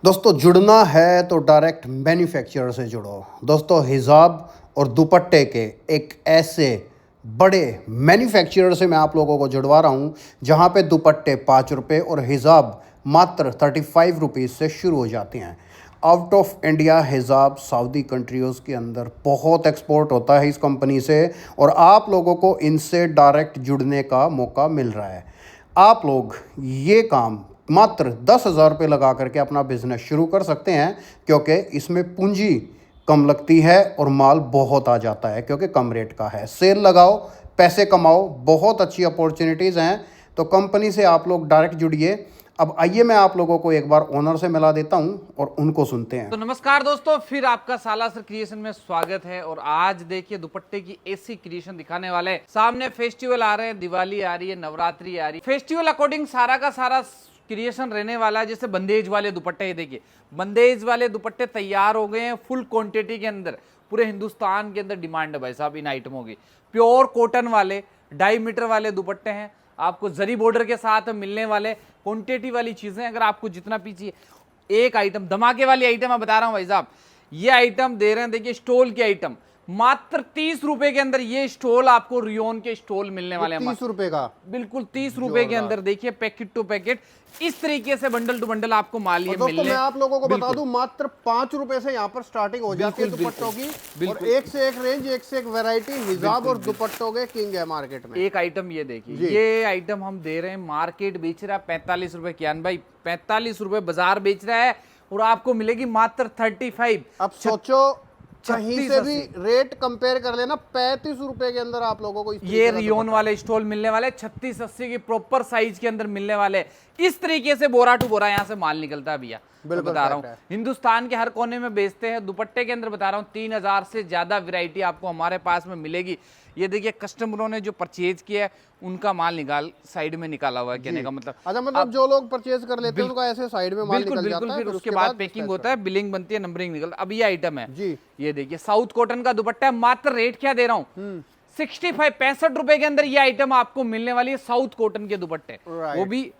दोस्तों जुड़ना है तो डायरेक्ट मैन्युफैक्चरर से जुड़ो। दोस्तों हिजाब और दुपट्टे के एक ऐसे बड़े मैन्युफैक्चरर से मैं आप लोगों को जुड़वा रहा हूँ जहाँ पे दुपट्टे 5 रुपये और हिजाब मात्र 35 रुपीज़ से शुरू हो जाते हैं। आउट ऑफ इंडिया हिजाब सऊदी कंट्रीज़ के अंदर बहुत एक्सपोर्ट होता है इस कंपनी से, और आप लोगों को इनसे डायरेक्ट जुड़ने का मौका मिल रहा है। आप लोग ये काम मात्र 10,000 रुपये लगा करके अपना बिजनेस शुरू कर सकते हैं, क्योंकि इसमें पूंजी कम लगती है और माल बहुत आ जाता है क्योंकि कम रेट का है। सेल लगाओ, पैसे कमाओ, बहुत अच्छी अपॉर्चुनिटीज़ हैं। तो कंपनी से आप लोग डायरेक्ट जुड़िए। अब आइए मैं आप लोगों को एक बार ओनर से मिला देता हूं और उनको सुनते हैं। तो नमस्कार दोस्तों, फिर आपका सालासर क्रिएशन में स्वागत है। और आज देखिए दुपट्टे की ऐसी क्रिएशन दिखाने वाले हैं। सामने फेस्टिवल आ रहे हैं, दिवाली आ रही है, नवरात्रि आ रही है। फेस्टिवल अकॉर्डिंग सारा का सारा क्रिएशन रहने वाला है। जैसे बंदेज वाले दुपट्टे, ये देखिए बंदेज वाले दुपट्टे तैयार हो गए हैं फुल क्वांटिटी के अंदर। पूरे हिंदुस्तान के अंदर डिमांड है भाई साहब इन आइटमों की। प्योर कॉटन वाले 2.5 मीटर वाले दुपट्टे हैं, आपको जरी बॉर्डर के साथ मिलने वाले क्वांटिटी वाली चीजें। अगर आपको जितना पीछे एक आइटम धमाके वाली आइटम मैं बता रहा हूं भाई साहब, ये आइटम दे रहे हैं। देखिए स्टोल की आइटम मात्र 30 रुपए के अंदर। ये स्टोल आपको रियोन के स्टोल मिलने वाले हैं 30 रुपये का, बिल्कुल 30 रुपए के अंदर। देखिए पैकेट टू पैकेट इस तरीके से बंडल टू बंडल आपको माल ये दोस्तों मिलने। मैं आप लोगों को बता दूं मात्र 5 रुपए से यहाँ पर स्टार्टिंग हो जाती है दुपट्टों की, और एक से एक रेंज, एक से एक वैरायटी हिजाब और दुपट्टों के किंग है मार्केट में। एक आइटम ये देखिए, ये आइटम हम दे रहे हैं, मार्केट बेच रहा है 45 रुपए। कियान भाई 45 रुपए बाजार बेच रहा है और आपको मिलेगी मात्र 35। अब सोचो कहीं से भी रेट कंपेयर कर लेना, 35 रुपए के अंदर आप लोगों को ये रियोन वाले स्टॉल मिलने वाले, 36-80 की प्रॉपर साइज के अंदर मिलने वाले। इस तरीके से बोरा टू बोरा यहाँ से माल निकलता है भैया। बता रहा हूँ हिंदुस्तान के हर कोने में बेचते हैं दुपट्टे के अंदर। बता रहा हूँ 3000 से ज्यादा वैरायटी आपको हमारे पास में मिलेगी। ये देखिए कस्टमरों ने जो परचेज किया है उनका माल निकाल साइड में निकाला हुआ है, कहने का मतलब। अच्छा, मतलब जो लोग परचेज कर लेते हैं उनका ऐसे साइड में माल निकल जाता है, फिर उसके बाद पैकिंग होता है, बिलिंग बनती है, नंबरिंग निकलता है। अब ये आइटम है जी, ये देखिए साउथ कॉटन का दुपट्टा है। मात्र रेट क्या दे रहा हूँ 65 रुपए के अंदर ये आइटम आपको मिलने वाली है। साउथ कॉटन के दुपट्टे, वो भी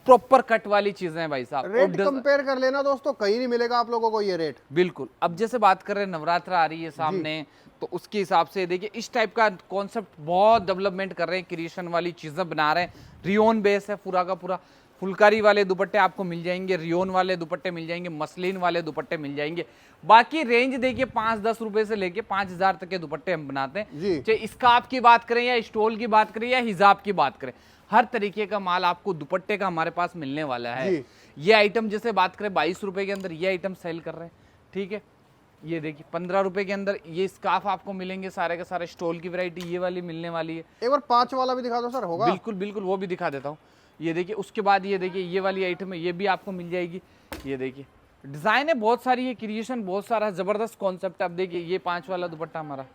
प्रॉपर कट वाली चीजें हैं भाई साहब। रेट कंपेयर कर लेना दोस्तों, कहीं नहीं मिलेगा आप लोगों को ये रेट। बिल्कुल। अब जैसे बात कर रहे हैं नवरात्र आ रही है सामने, तो उसके हिसाब से देखिए इस टाइप का कॉन्सेप्ट बहुत डेवलपमेंट कर रहे हैं, क्रिएशन वाली चीजें बना रहे हैं। रियोन बेस है पूरा का पूरा। फुलकारी वाले दुपट्टे आपको मिल जाएंगे, रियोन वाले दुपट्टे मिल जाएंगे, मसलिन वाले दुपट्टे मिल जाएंगे। बाकी रेंज देखिए 5-10 रुपए से लेके 5000 तक के दुपट्टे हम बनाते हैं। चाहे स्कार्फ की बात करें या स्टोल की बात करें या हिजाब की बात करें, हर तरीके का माल आपको दुपट्टे का हमारे पास मिलने वाला है। ये आइटम जैसे बात करें 22 रुपए के अंदर ये आइटम सेल कर रहे हैं, ठीक है। ये देखिए 15 रुपए के अंदर ये स्कार्फ आपको मिलेंगे, सारे के सारे स्टोल की वैरायटी ये वाली मिलने वाली है। एक बार 5 वाला भी दिखा दो सर, होगा? बिल्कुल बिल्कुल, वो भी दिखा देता हूँ। ये देखिए उसके बाद ये देखिए ये वाली आइटम है, ये भी आपको मिल जाएगी। ये देखिए डिजाइन है बहुत सारी, ये क्रिएशन बहुत सारा है, जबरदस्त कॉन्सेप्ट। अब देखिए ये 5 वाला दुपट्टा हमारा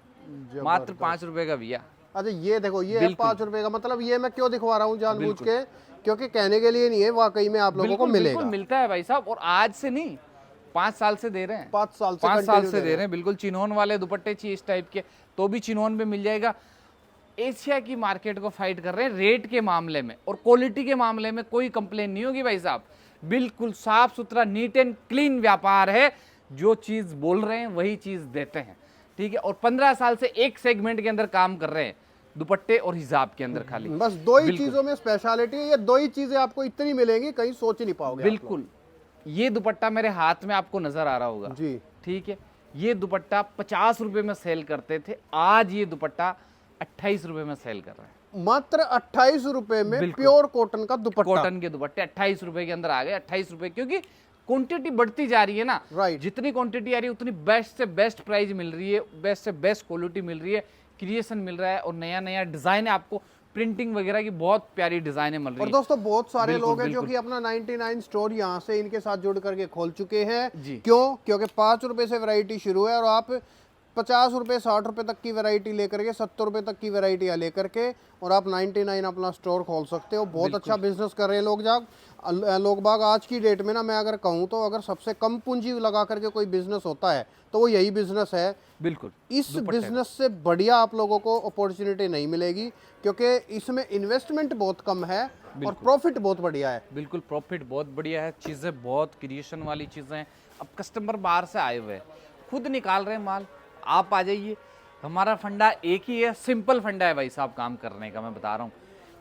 मात्र 5 रुपए का भैया। अच्छा ये देखो, ये है 5 रुपए का। मतलब ये मैं क्यों दिखवा रहा हूँ जानबूझ के, क्योंकि कहने के लिए नहीं है, वाकई में आप लोगों को मिलेगा। मिलता है भाई साहब, और आज से नहीं 5 साल से दे रहे हैं। 5 साल से दे रहे हैं बिल्कुल। चिनोन वाले दुपट्टे चाहिए इस टाइप के तो भी चिनोन में मिल जाएगा। एशिया की मार्केट को फाइट कर रहे हैं रेट के मामले में, और क्वालिटी के मामले में कोई कंप्लेन नहीं होगी भाई साहब। बिल्कुल साफ सुथरा नीट एंड क्लीन व्यापार है। जो चीज बोल रहे हैं वही चीज देते हैं, ठीक है। और 15 साल से एक सेगमेंट के अंदर काम कर रहे हैं, दुपट्टे और हिजाब के अंदर। खाली बस 2 ही चीजों में स्पेशलिटी है। ये 2 ही चीजें आपको इतनी मिलेंगी, कहीं सोच ही नहीं पाओगे। बिल्कुल। ये दुपट्टा मेरे हाथ में आपको नजर आ रहा होगा जी, ठीक है। ये दुपट्टा 50 रुपए में सेल करते थे, आज ये दुपट्टा 28 रुपए में सेल कर रहे हैं। मात्र 28 रुपए में प्योर कॉटन का दुपट्टा। कॉटन के दुपट्टे 28 रुपए के अंदर आ गए। 28 रुपए क्योंकि क्वांटिटी बढ़ती जा रही है ना, राइट। जितनी क्वांटिटी आ रही है उतनी बेस्ट से बेस्ट प्राइस मिल रही है, बेस्ट से बेस्ट क्वालिटी मिल रही है, क्रिएशन मिल रहा है, और नया नया डिजाइन है। आपको प्रिंटिंग वगैरह की बहुत प्यारी डिजाइनें मिल रही है। और दोस्तों बहुत सारे लोग हैं जो कि अपना 99 स्टोर यहाँ से इनके साथ जुड़ करके खोल चुके हैं। क्यों? क्योंकि 5 रुपए से वैरायटी शुरू है और आप 50 रुपये 60 रुपये तक की वैरायटी लेकर के 70 रुपये तक की वैरायटियाँ लेकर के और आप 99 अपना स्टोर खोल सकते हो। बहुत अच्छा बिजनेस कर रहे हैं लोग बाग आज की डेट में ना। मैं अगर कहूँ तो अगर सबसे कम पूंजी लगा करके कोई बिजनेस होता है तो वो यही बिजनेस है। बिल्कुल इस बिजनेस से बढ़िया आप लोगों को अपॉर्चुनिटी नहीं मिलेगी, क्योंकि इसमें इन्वेस्टमेंट बहुत कम है और प्रॉफिट बहुत बढ़िया है। बिल्कुल प्रॉफिट बहुत बढ़िया है, चीज़ें बहुत क्रिएशन वाली चीज़ें हैं। अब कस्टमर बाहर से आए हुए हैं, खुद निकाल रहे हैं माल, आप आ जाइए। हमारा फंडा एक ही है, सिंपल फंडा है भाई साहब काम करने का। मैं बता रहा हूँ,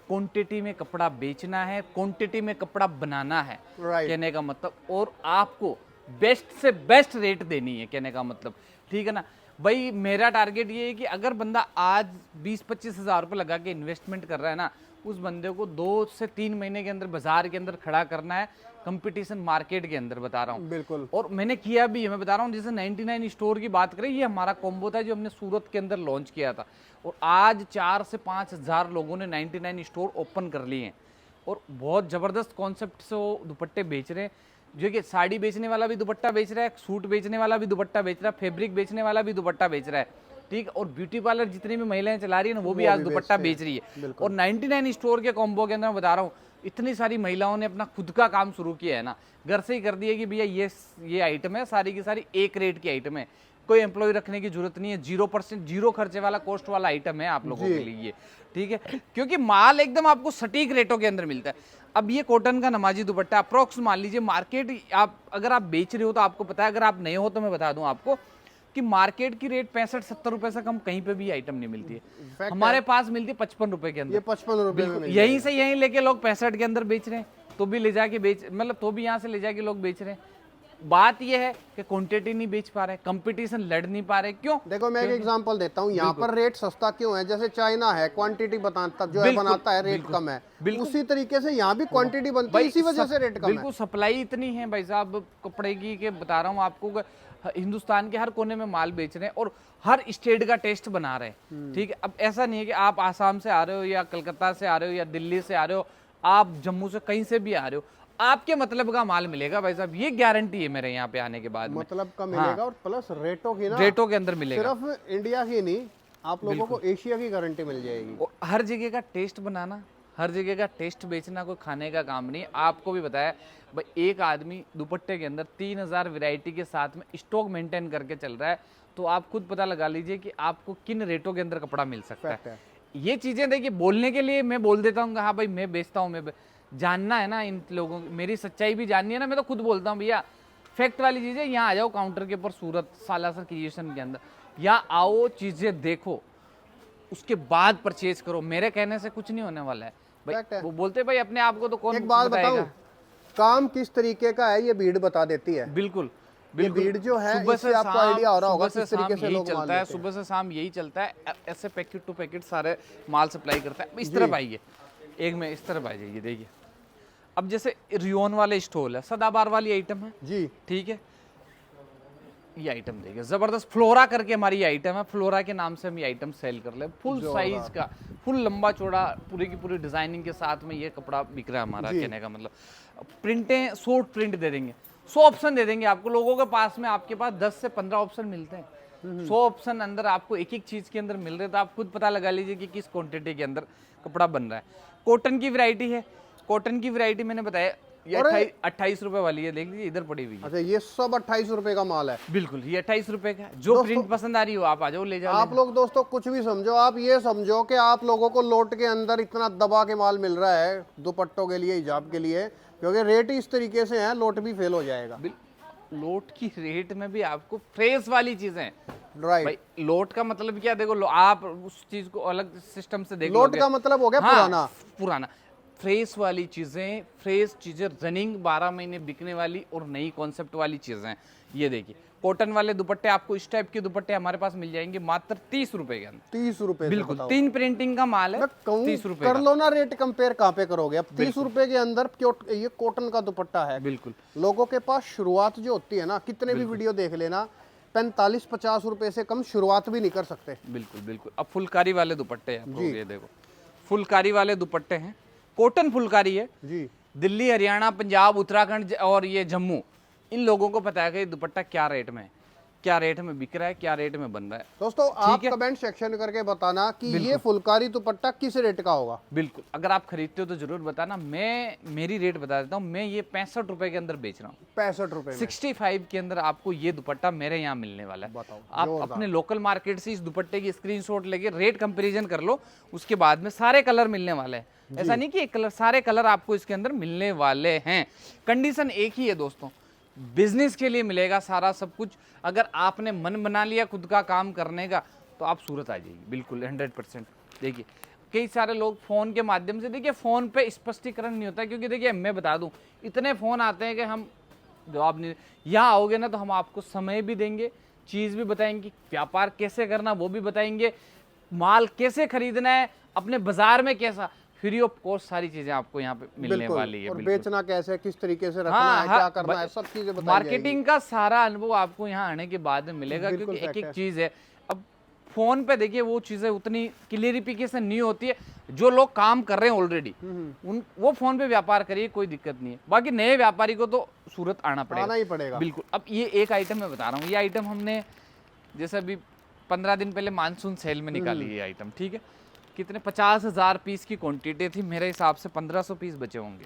क्वांटिटी में कपड़ा बेचना है, क्वांटिटी में कपड़ा बनाना है, कहने का मतलब, और आपको बेस्ट से बेस्ट रेट देनी है, कहने का मतलब, ठीक है ना भाई। मेरा टारगेट ये है कि अगर बंदा आज 20-25 हज़ार रुपये लगा के इन्वेस्टमेंट कर रहा है ना, उस बंदे को 2 से 3 महीने के अंदर बाजार के अंदर खड़ा करना है, कंपटीशन मार्केट के अंदर, बता रहा हूँ। बिल्कुल। और मैंने किया भी है, मैं बता रहा हूँ। जैसे 99 स्टोर की बात करें, ये हमारा कॉम्बो था जो हमने सूरत के अंदर लॉन्च किया था, और आज 4 से 5 हज़ार लोगों ने 99 स्टोर ओपन कर लिए हैं, और बहुत ज़बरदस्त कॉन्सेप्ट से वो दुपट्टे बेच रहे हैं। जो कि साड़ी बेचने वाला भी दुपट्टा बेच रहा है, सूट बेचने वाला भी दुपट्टा बेच रहा है, फैब्रिक बेचने वाला भी दुपट्टा बेच रहा है, ठीक। और ब्यूटी पार्लर जितनी भी महिलाएं चला रही है ना, वो भी आज दुपट्टा बेच रही है। और 99 स्टोर के कॉम्बो के अंदर मैं बता रहा हूँ, इतनी सारी महिलाओं ने अपना खुद का काम शुरू किया है ना, घर से ही कर दिया कि भैया ये आइटम है, सारी की सारी एक रेट की आइटम है, कोई एम्प्लॉय रखने की जरूरत नहीं है, 0% 0 खर्चे वाला कॉस्ट वाला आइटम है आप लोगों के लिए ये, ठीक है। क्योंकि माल एकदम आपको सटीक रेटों के अंदर मिलता है। अब ये कॉटन का नमाजी दुपट्टा अप्रोक्स मान लीजिए मार्केट, आप अगर आप बेच रहे हो तो आपको पता है, अगर आप नए हो तो मैं बता दूं आपको कि मार्केट की रेट 65-70 रुपए से कम कहीं पे भी आइटम नहीं मिलती है। हमारे पास मिलती है 55 रुपए के अंदर। ये 55 रुपए में यहीं से यहीं लेके लोग 65 के अंदर बेच रहे हैं, तो भी ले जाके बेच, मतलब तो भी यहाँ से ले जाके लोग बेच रहे हैं। बात यह है कि क्वांटिटी नहीं बेच पा रहे, कंपटीशन लड़ नहीं पा रहे, क्यों? देखो मैं एक एग्जांपल देता हूँ, यहाँ पर रेट सस्ता क्यों है? जैसे चाइना है क्वांटिटी बताता जो है बनाता है, रेट कम है, उसी तरीके से यहाँ भी क्वांटिटी बनती है, इसी वजह से रेट कम है। बिल्कुल सप्लाई इतनी है भाई साहब कपड़े की, के बता रहा हूँ आपको, हिंदुस्तान के हर कोने में माल बेच रहे हैं और हर स्टेट का टेस्ट बना रहे हैं, ठीक है। अब ऐसा नहीं है कि आप आसाम से आ रहे हो या कलकत्ता से आ रहे हो या दिल्ली से आ रहे हो, आप जम्मू से कहीं से भी आ रहे हो, आपके मतलब का माल मिलेगा भाई साहब, ये गारंटी है मेरे यहाँ पे आने के बाद। मतलब का मिलेगा और प्लस रेटों की ना, रेटों के अंदर मिलेगा। सिर्फ इंडिया की नहीं, आप लोगों को एशिया की गारंटी मिल जाएगी। और हर जगह का टेस्ट बनाना, हर जगह का टेस्ट बेचना कोई खाने का काम नहीं है। आपको भी बताया भाई, एक आदमी दुपट्टे के अंदर 3000 वैरायटी के साथ में स्टॉक मेंटेन करके चल रहा है, तो आप खुद पता लगा लीजिए कि आपको किन रेटों के अंदर कपड़ा मिल सकता है। ये चीजें देखिए, बोलने के लिए मैं बोल देता हूँ हाँ भाई मैं बेचता हूँ, मैं जानना है ना इन लोगों की, मेरी सच्चाई भी जाननी है ना, मैं तो खुद बोलता हूँ भैया फैक्ट वाली चीजें। यहाँ आ जाओ काउंटर के ऊपर सूरत सालासर क्रिएशन के अंदर, यहाँ आओ, चीजें देखो, उसके बाद परचेज करो। मेरे कहने से कुछ नहीं होने वाला है भाई। वो बोलते भाई अपने आप को तो कौन एक बात बताऊं, काम किस तरीके का है ये भीड़ बता देती है। बिल्कुल ये भीड़ जो है, इससे आपको आइडिया हो रहा होगा किस तरीके से लोग चलता है। सुबह से शाम यही चलता है, ऐसे पैकेट टू पैकेट सारे माल सप्लाई करता है। इस तरफ आइए, एक में इस तरफ आ जाइए, देखिए। अब जैसे रियोन वाले स्टॉल है, सदाबार वाली आइटम है जी, ठीक है। ये आइटम देखिए, जबरदस्त फ्लोरा करके हमारी आइटम है, फ्लोरा के नाम से हम ये आइटम सेल कर ले। फुल साइज का, फुल लंबा चौड़ा, पूरी की पूरी डिजाइनिंग के साथ में ये कपड़ा बिक रहा है हमारा, कहने का मतलब। प्रिंटें शॉर्ट प्रिंट दे देंगे, 100 ऑप्शन दे देंगे आपको। लोगों के पास में आपके पास 10 से 15 ऑप्शन मिलते हैं, 100 ऑप्शन अंदर आपको एक एक चीज के अंदर मिल रहे हैं, तो आप खुद पता लगा लीजिए कि किस क्वांटिटी के अंदर कपड़ा बन रहा है। कॉटन की वैरायटी है, कॉटन की वैरायटी मैंने बताया ये 28 रुपए वाली है, देख लीजिए इधर पड़ी हुई है। अच्छा, ये सब 28 रुपए का माल है? बिल्कुल, ये 28 रुपए का। जो प्रिंट पसंद आ रही हो आप आ जाओ, ले जाओ। आप लोग दोस्तों कुछ भी समझो, आप ये समझो कि आप लोगों को लोट के अंदर इतना दबा के माल मिल रहा है दुपट्टों के लिए, हिजाब के लिए, क्योंकि रेट इस तरीके से है, लोट भी फेल हो जाएगा। लोट की रेट में भी आपको फ्रेश वाली चीजें, राइट भाई। लोट का मतलब क्या, देखो आप उस चीज को अलग सिस्टम से देखो। लोट का मतलब हो गया पुराना। फ्रेश वाली चीजें, फ्रेश चीजें, रनिंग 12 महीने बिकने वाली और नई कॉन्सेप्ट वाली चीजें। ये देखिए कॉटन वाले दुपट्टे, आपको इस टाइप के दुपट्टे हमारे पास मिल जाएंगे मात्र 30 रुपए के अंदर। 30 रुपए? बिल्कुल, 3 प्रिंटिंग का माल है, 30 रुपए कर लो ना रेट कंपेयर, कहाँ पे करोगे? अब 30 रुपए के अंदर ये कॉटन का दुपट्टा है। बिल्कुल, लोगों के पास शुरुआत जो होती है ना, कितने भी वीडियो देख लेना, 45-50 रुपए से कम शुरुआत भी नहीं कर सकते। बिल्कुल बिल्कुल। अब फुलकारी वाले दुपट्टे हैं, ये देखो फुलकारी वाले दुपट्टे हैं, कॉटन फुलकारी है जी। दिल्ली, हरियाणा, पंजाब, उत्तराखंड और ये जम्मू, इन लोगों को पता है कि दुपट्टा क्या रेट में है, क्या रेट में बिक रहा है, क्या रेट में बन रहा है। दोस्तों आप है? कमेंट सेक्शन करके बताना कि ये फुलकारी दुपट्टा किस रेट का होगा। बिल्कुल, अगर आप खरीदते हो तो जरूर बताना। मैं मेरी रेट बता देता हूँ, मैं ये 65 रुपए के अंदर बेच रहा हूँ। 65 रुपए में 65 के अंदर आपको ये दुपट्टा मेरे यहाँ मिलने वाला है। बताओ, आप अपने लोकल मार्केट से इस दुपट्टे की स्क्रीनशॉट लेके रेट कंपैरिजन कर लो, उसके बाद में सारे कलर मिलने वाले हैं। ऐसा नहीं कि एक कलर, सारे कलर आपको इसके अंदर मिलने वाले हैं। कंडीशन एक ही है दोस्तों, बिजनेस के लिए मिलेगा सारा सब कुछ। अगर आपने मन बना लिया खुद का काम करने का तो आप सूरत आ जाइए, बिल्कुल 100%। देखिए कई सारे लोग फ़ोन के माध्यम से, देखिए फ़ोन पे स्पष्टीकरण नहीं होता है, क्योंकि देखिए मैं बता दूं इतने फ़ोन आते हैं कि हम जवाब नहीं। यहाँ आओगे ना तो हम आपको समय भी देंगे, चीज़ भी बताएंगे, व्यापार कैसे करना वो भी बताएंगे, माल कैसे खरीदना है, अपने बाजार में कैसा, फ्री ऑफ कॉस्ट सारी चीजें आपको यहाँ पे मिलने वाली है। और बेचना कैसे, किस तरीके से रखना है, क्या करना है, सब चीजें बताई मार्केटिंग का सारा अनुभव आपको यहाँ आने के बाद में मिलेगा, क्योंकि एक एक चीज है। अब फोन पे देखिए वो चीजें उतनी क्लियरिफिकेशन नहीं होती है। जो लोग काम कर रहे हैं ऑलरेडी वो फोन पे व्यापार करिए, कोई दिक्कत नहीं है। बाकी नए व्यापारी को तो सूरत आना ही पड़ेगा। बिल्कुल। अब ये एक आइटम मैं बता रहा हूँ, ये आइटम हमने जैसे अभी 15 दिन पहले मानसून सेल में निकाली ये आइटम, ठीक है। कितने 50,000 पीस की क्वांटिटी थी, मेरे हिसाब से 1500 पीस बचे होंगे।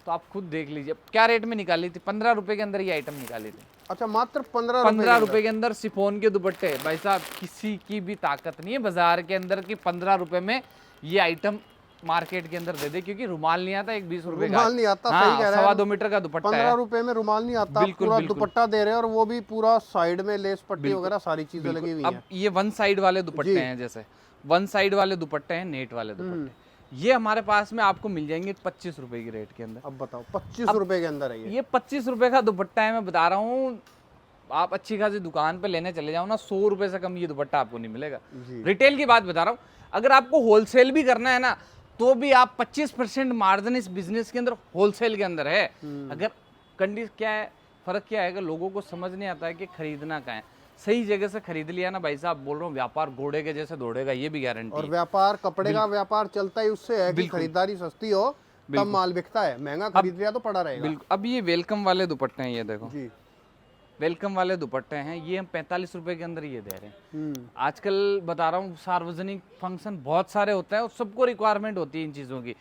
तो आप खुद देख लीजिए क्या रेट में निकाली थी। 15 रुपए के अंदर ये आइटम निकाली थी। अच्छा, मात्र 15 रुपए के अंदर शिफॉन के दुपट्टे। भाई साहब किसी की भी ताकत नहीं है बाजार के अंदर की 15 रुपए में ये आइटम मार्केट के अंदर दे दे, क्योंकि रुमाल नहीं आता। एक 20 रुपए का नहीं आता, हाँ, सही कह रहे हैं। 2.25 मीटर का दुपट्टा 15 रुपए में रुमाल नहीं आता, पूरा दुपट्टा दे रहे हैं, और वो भी पूरा साइड में लेस पट्टी वगैरह सारी चीजें लगी हुई हैं। अब ये वन साइड वाले दुपट्टे हैं, जैसे वन साइड वाले दुपट्टे हैं, नेट वाले दुपट्टे, ये हमारे पास में आपको मिल जाएंगे 25 रुपए की रेट के अंदर। अब बताओ 25 रुपए के अंदर है ये 25 रुपए का दुपट्टा है, मैं बता रहा हूँ। आप अच्छी खासी दुकान पे लेने चले जाओ ना, 100 रुपए से कम ये दुपट्टा आपको नहीं मिलेगा। रिटेल की बात बता रहा हूँ। अगर आपको होलसेल भी करना है ना, तो भी आप 25% मार्जिन इस बिजनेस के अंदर होलसेल के अंदर है। अगर कंडीशन क्या है, फर्क क्या है कि लोगों को समझ नहीं आता है कि खरीदना क्या है। सही जगह से खरीद लिया ना भाई साहब, बोल रहा हूँ व्यापार घोड़े के जैसे दौड़ेगा, ये भी गारंटी। और व्यापार, कपड़े का व्यापार चलता ही उससे है कि खरीदारी सस्ती हो तब माल बिकता है, महंगा खरीद लिया तो पड़ा रहेगा। बिल्कुल। अब ये वेलकम वाले दुपट्टे हैं, ये देखो जी, वेलकम वाले दुपट्टे हैं, ये हम 45 रुपए के अंदर ये दे रहे हैं। आजकल बता रहा हूँ सार्वजनिक फंक्शन बहुत सारे होते हैं और सबको रिक्वायरमेंट होती है इन चीज़ों की।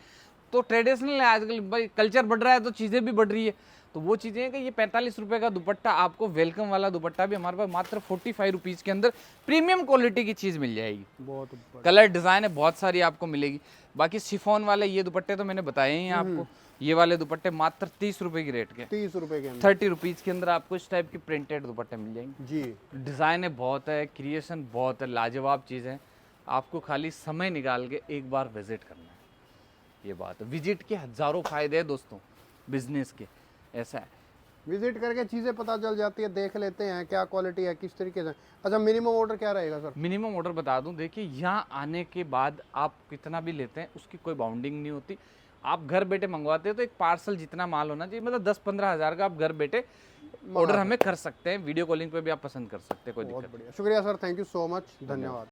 तो ट्रेडिशनल है आजकल, भाई कल्चर बढ़ रहा है तो चीज़ें भी बढ़ रही है। तो वो चीज़ें हैं कि ये 45 रुपए का दुपट्टा आपको, वेलकम वाला दुपट्टा भी हमारे पास मात्र 45 रुपीज़ के अंदर प्रीमियम क्वालिटी की चीज़ मिल जाएगी। बहुत कलर डिज़ाइन है बहुत सारी आपको मिलेगी। बाकी शिफॉन वाले ये दुपट्टे तो मैंने बताए ही आपको। ये वाले दुपट्टे मात्र 30 रुपए की रेट के, 30 रुपए के अंदर 30 रुपीज़ के अंदर आपको इस टाइप की प्रिंटेड दुपट्टे मिल जाएंगे। जी, डिज़ाइन है बहुत है, क्रिएशन बहुत है, लाजवाब चीज़ है। आपको खाली समय निकाल के एक बार विजिट करना है, ये बात है। विजिट के हज़ारों फ़ायदे हैं दोस्तों बिजनेस के, ऐसा है। विजिट करके चीजें पता चल जाती है, देख लेते हैं क्या क्वालिटी है, किस तरीके से। अच्छा, मिनिमम ऑर्डर क्या रहेगा सर? मिनिमम ऑर्डर बता दूं, देखिए यहाँ आने के बाद आप कितना भी लेते हैं उसकी कोई बाउंडिंग नहीं होती। आप घर बैठे मंगवाते हैं तो एक पार्सल जितना माल होना चाहिए, मतलब 10-15 हज़ार का आप घर बैठे ऑर्डर हमें कर सकते हैं। वीडियो कॉलिंग पे भी आप पसंद कर सकते हैं, कोई दिक्कत नहीं। शुक्रिया sir, thank you so much, धन्यवाद।